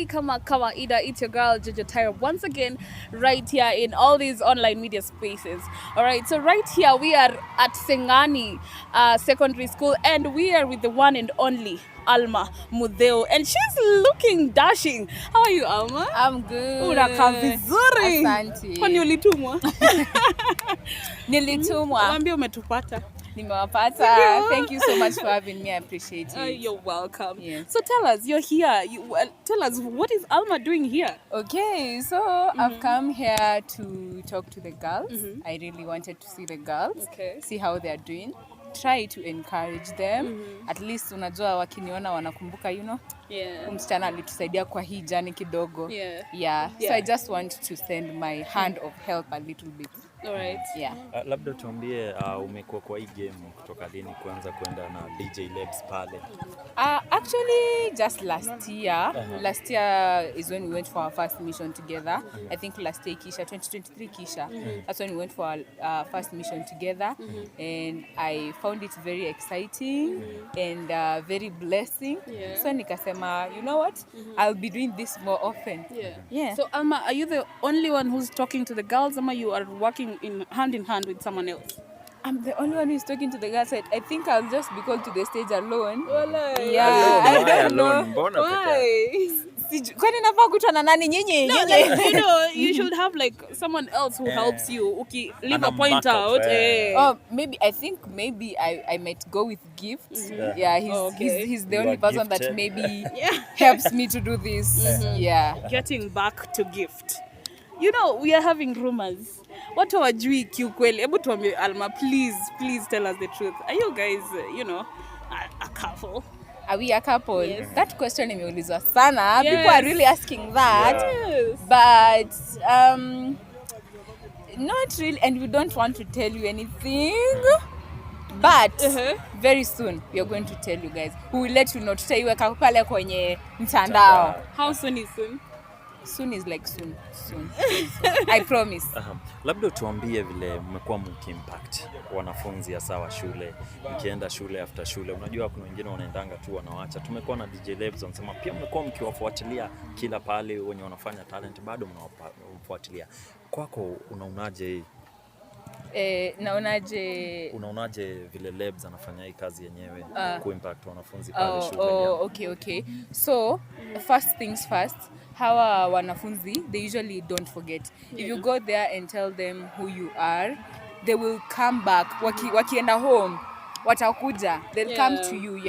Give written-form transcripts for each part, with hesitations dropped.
kama kawaida, it's your girl Jojo Tyra once again right here in all these online media spaces. All right, so right here we are at Sengani Secondary School, and we are with the one and only Alma Mutheu, and she's looking dashing. How are you, Alma? I'm good. Unakaa vizuri. Asante. Kwani ulitumwa? Nilitumwa. Waambie umetupata. Nimewapata. Thank you so much for having me. I appreciate it. You're welcome. Yes. So tell us, you're here. Tell us, what is Alma doing here? Okay, so I've come here to talk to the girls. I really wanted to see the girls, see how they are doing. Try to encourage them. At least unajua wakiniona wanakumbuka, you know. Yeah. Msichana alitusaidia kwa hii jani kidogo. Yeah. So I just want to send my hand of help a little bit. All right. Yeah. Labda tuambie umekuwa kwa hii game kutoka lini kuanza kwenda na DJ Labs pale? Actually, just last year. Last year is when we went for our first mission together. I think last year, Kisha, 2023 Kisha. That's when we went for our first mission together. And I found it very exciting and very blessing. Yeah. So nikasema, you know what? I'll be doing this more often. Yeah. So Alma, are you the only one who's talking to the girls, or you are working in hand with someone else? I'm the only one who's talking to the girls. I think I'll just be called to the stage alone. Yeah. I don't know. Mbona Why? Kwani nafaa kutana nani nyinyi? No, like, you know, you should have like someone else who helps you. Okay, leave a point out. Oh, maybe I might go with gifts. Yeah, he's the only person that maybe helps me to do this. Yeah. Getting back to gift. You know, we are having rumors. Watu wajui kiukweli. Hebu tuambie Alma, please tell us the truth. Are you guys, a couple? Are we a couple? Yes. That question imeulizwa sana. Yes. People are really asking that. Yes. But not really, and we don't want to tell you anything. But very soon we are going to tell you guys. We will let you know. Tutaiweka pale kwenye mtandao. How soon is soon? Soon is like soon. I promise. Labda tuambie vile mmekuwa mkiimpact wanafunzi hasa wa shule, mkienda shule after shule. Unajua kuna wengine wanaendanga tu wanaacha. Tumekuwa na DJ Labs wanasema pia mmekuwa mkiwafuatilia kila pale wenye wanafanya talent, bado mnawafuatilia. Kwako unaonaje hii? Unaonaje vile Labs anafanya hii kazi yenyewe kuimpact wanafunzi pale shule? Okay. So, first things first, hawa wanafunzi, they usually don't forget. If you go there and tell them who you are, they will come back. Wakienda home, watakuja. They'll come to you,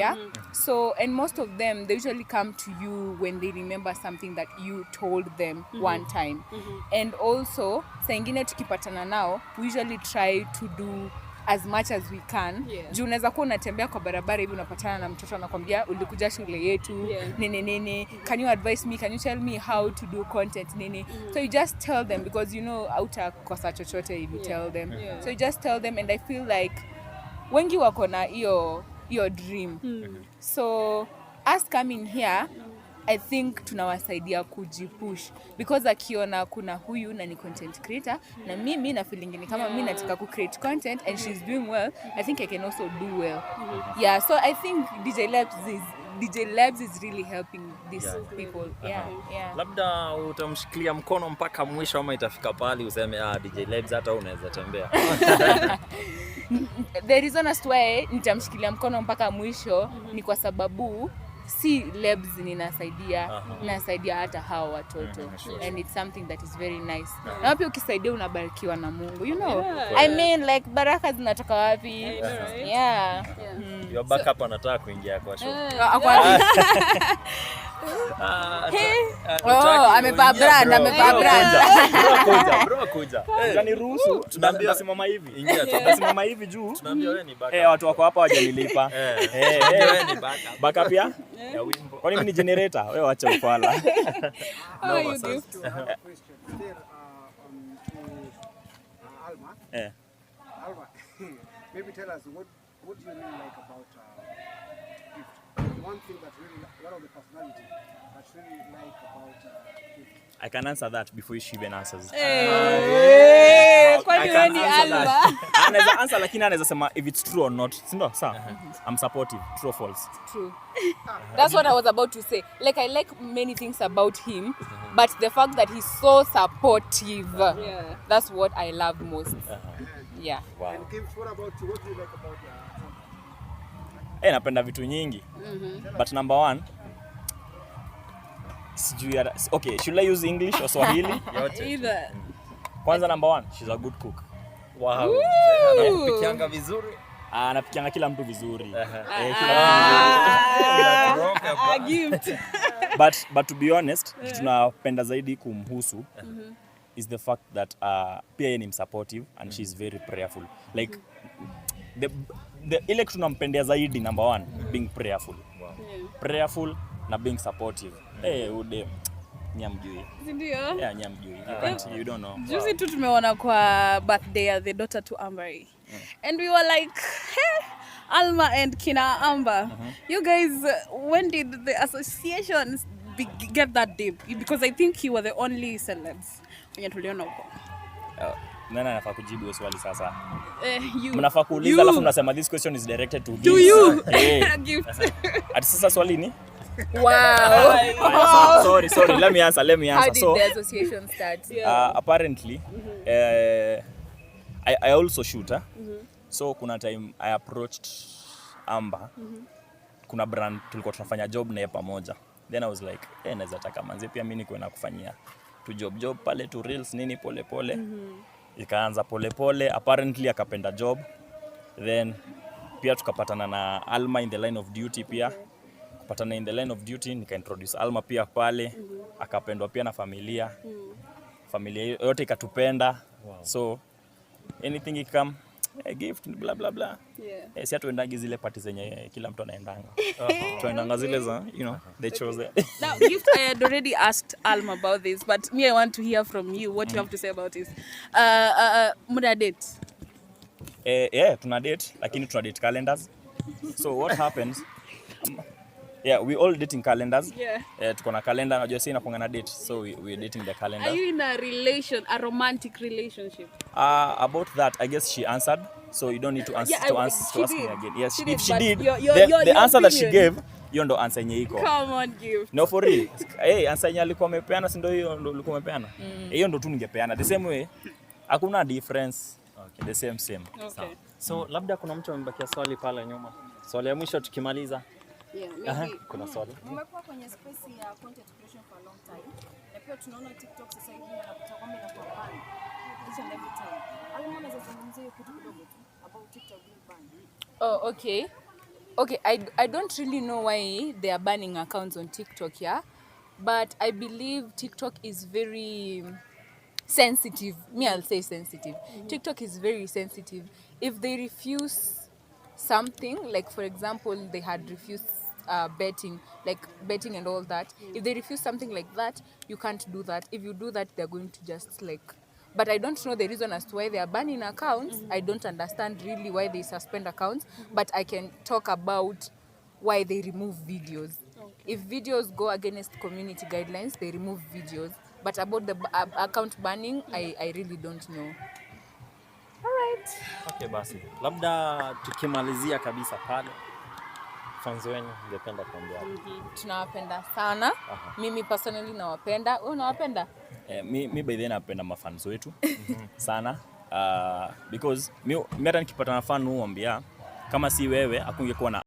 So, and most of them, they usually come to you when they remember something that you told them one time. And also, saa ingine tukipatana nao, we usually try to do as much as we can. Juu unaweza kuwa unatembea kwa barabara hivi unapatana na mtoto anakuambia ulikuja shule yetu, nene, can you advise me, can you tell me how to do content, nene. So you just tell them, because you know hautakosa chochote if you tell them. So you just tell them, and I feel like wengi wako na hiyo dream. So us coming here, I think tunawasaidia kujipush, because akiona kuna huyu na ni content creator na mimi na feeling ni kama mimi nataka ku create content and she's doing well, I think I can also do well. Yeah, so I think DJ Labs is really helping these people. Yeah. Labda utamshikilia mkono mpaka mwisho ama itafika pale useme DJ Labs hata unaweza tembea. The reason as to why nitamshikilia mkono mpaka mwisho ni kwa sababu si Labs ninasaidia hata hao watoto. And it's something that is very nice. Na pia ukisaidia unabarikiwa na Mungu, you know. I mean, like baraka zinatoka wapi? Yeah. Your backup anataka kuingia kwa show. Amevaa brand. Bro kuja. Yaani ruhusu tunaambia simama hivi. Ingia tu. Tunasimama hivi juu. Tunaambia wewe ni backup. Watu wako hapa hawajanilipa. Wewe ni backup. Backup ya wimbo. Kwani mimi ni generator? Wewe acha ufala. No, you do. Alma. Alma, maybe tell us what do you mean like about gift? One thing that really, one of the personality that really like about gift. I can answer that before she even answers. kwani wewe ni Alma? Anaweza answer lakini anaweza sema if it's true or not. Si ndio? Sawa. I'm supportive. True or false? True. That's what I was about to say. Like I like many things about him, but the fact that he's so supportive, that's what I love most. Yeah. Wow. And Kim, what about you? What do you like about Napenda vitu nyingi. But number one, okay, should I use English or Swahili? Either. Kwanza number one, she's a good cook. Wow. Anapikianga vizuri. Anapikianga kila mtu vizuri. Gift. But to be honest, tunapenda zaidi kumhusu is the fact that pia yeye ni supportive and she's very prayerful. Like the ile tunampendea zaidi number one, being prayerful. Wow. Prayerful na being supportive. Ude nyamjui. Ndio. Yeah, nyamjui. You don't know. Juzi tu tumeona kwa birthday ya the daughter to Ambari. And we were like, hey, Alma and Kina Amba, you guys, when did the associations get that deep? Because I think you were the only celebs wenye tuliona huko. Nani anafaa kujibu hiyo swali sasa? You. Mnafaa kuuliza alafu mnasema this question is directed to To this. you. Gift. Ati sasa swali ni? Wow. Sorry. Let me answer. How did the association start? Apparently, I also shoot. So kuna time I approached Amba. Kuna brand tulikuwa tunafanya job naye pamoja. Then I was like, naweza taka manze pia mimi niko na kufanyia tu job pale tu reels nini pole. Ikaanza pole. Apparently akapenda job. Then pia tukapatana na Alma in the line of duty pia. Kupatana in the line of duty nika introduce Alma pia pale. Akapendwa pia na familia. Familia yote ikatupenda. Wow. So anything come a gift blah blah blah. Si atuendagi zile party zenye kila mtu anaendanga. Tuendanga zile za, they chose it. Now, Gift, I had already asked Alma about this, but me, I want to hear from you what you have to say about this. Muda date? Tuna date, lakini tuna date calendars. So what happens? We all dating calendars. Tuko na calendar, najua sisi inakuanga na date. So we're dating the calendar. Are you in a romantic relationship? About that, I guess she answered. So you don't need to ask me again. Yes, if she did, the answer that she gave, hiyo ndo answer yenye iko. Come on, Gift. No, for real. Answer yenye alikuwa amepeana, si ndio hiyo ndo alikuwa amepeana. Hiyo ndo tu ningepeana. The same way, hakuna difference. Okay. The same. Okay. So labda kuna mtu amebakia swali pale nyuma. Swali ya mwisho tukimaliza. Maybe. Kuna swali. Umekuwa kwenye space ya content creation for a long time. Na pia tunaona TikTok sasa hivi inakuta kwamba inakuwa banned each and every time. Alma anaweza zungumzia kitu kidogo tu about TikTok being banned. Oh, okay. I don't really know why they are banning accounts on TikTok, yeah? But I believe TikTok is very sensitive. I'll say sensitive. TikTok is very sensitive. If they refuse something, like for example, they had refused betting and all that. If they refuse something like that, you can't do that. If you do that, they're going to just but I don't know the reason as to why they are banning accounts. I don't understand really why they suspend accounts, but I can talk about why they remove videos. If videos go against community guidelines, they remove videos. But about the account banning, I really don't know. Alright. Okay, basi. Labda tukimalizia kabisa pale. Fans wenu ningependa kuambia. Tunawapenda sana. Mimi personally nawapenda. Unawapenda? Mi by the way napenda mafans wetu sana. Because mi hata nikipata na fan huambia kama si wewe hakungekuwa na